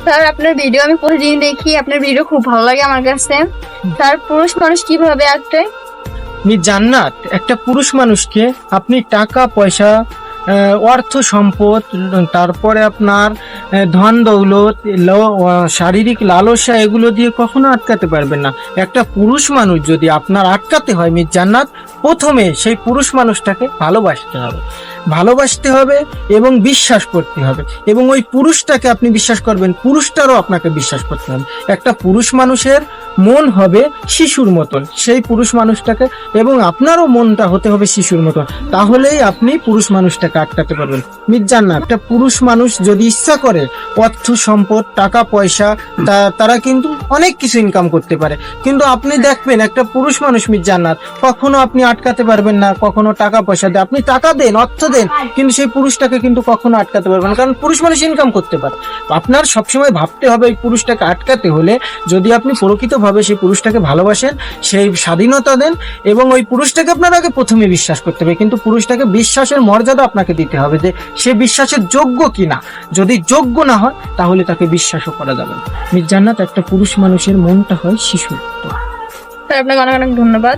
Sir আপনার video আমি প্রতিদিন দেখি, আপনার ভিডিও খুব ভালো লাগে আমার কাছে। স্যার পুরুষ মানুষ কিভাবে আঁকতে? জান্নাত, একটা পুরুষ মানুষকে আপনি টাকা পয়সা, অর্থ সম্পদ, তারপরে আপনার ধন দৌলত, শারীরিক লালসা, এগুলো দিয়ে কখনো আটকাতে পারবেন না। একটা পুরুষ মানুষ যদি আপনার আটকাতে হয় জান্নাত, প্রথমে সেই পুরুষ মানুষটাকে ভালোবাসতে হবে এবং বিশ্বাস করতে হবে, এবং ওই পুরুষটাকে আপনি বিশ্বাস করবেন, পুরুষটারও আপনাকে বিশ্বাস করতে হবে। একটা পুরুষ মানুষের মন হবে শিশুর মতন সেই পুরুষ মানুষটাকে, এবং আপনারও মনটা হতে হবে শিশুর মতন, তাহলেই আপনি পুরুষ মানুষটাকে আটকাতে পারবেন। জান্নাত, একটা পুরুষ মানুষ যদি ইচ্ছা করে অর্থ সম্পদ, টাকা পয়সা, তারা কিন্তু অনেক কিছু ইনকাম করতে পারে, কিন্তু আপনি দেখবেন একটা পুরুষ মানুষ জান্নাত, কখনো আপনি আটকাতে পারবেন না। কখনো টাকা পয়সা দিয়ে আপনি টাকা দেন, অর্থ দেন, কিন্তু সেই পুরুষটাকে কিন্তু কখনো আটকাতে পারবেন না, কারণ পুরুষ মানুষ ইনকাম করতে পারে। আপনার সবসময় ভাবতে হবে এই পুরুষটাকে আটকাতে হলে, যদি আপনি প্রকৃতভাবে সেই পুরুষটাকে ভালোবাসেন, সেই স্বাধীনতা দেন, এবং ওই পুরুষটাকে আপনার আগে প্রথমে বিশ্বাস করতে হবে, কিন্তু পুরুষটাকে বিশ্বাসের মর্যাদা আপনাকে দিতে হবে যে সে বিশ্বাসের যোগ্য কিনা। যদি যোগ্য না হয় তাহলে তাকে বিশ্বাসও করা যাবে না। জান্নাত, একটা পুরুষ মানুষের মনটা হয় শিশুর। স্যার আপনাকে অনেক অনেক ধন্যবাদ।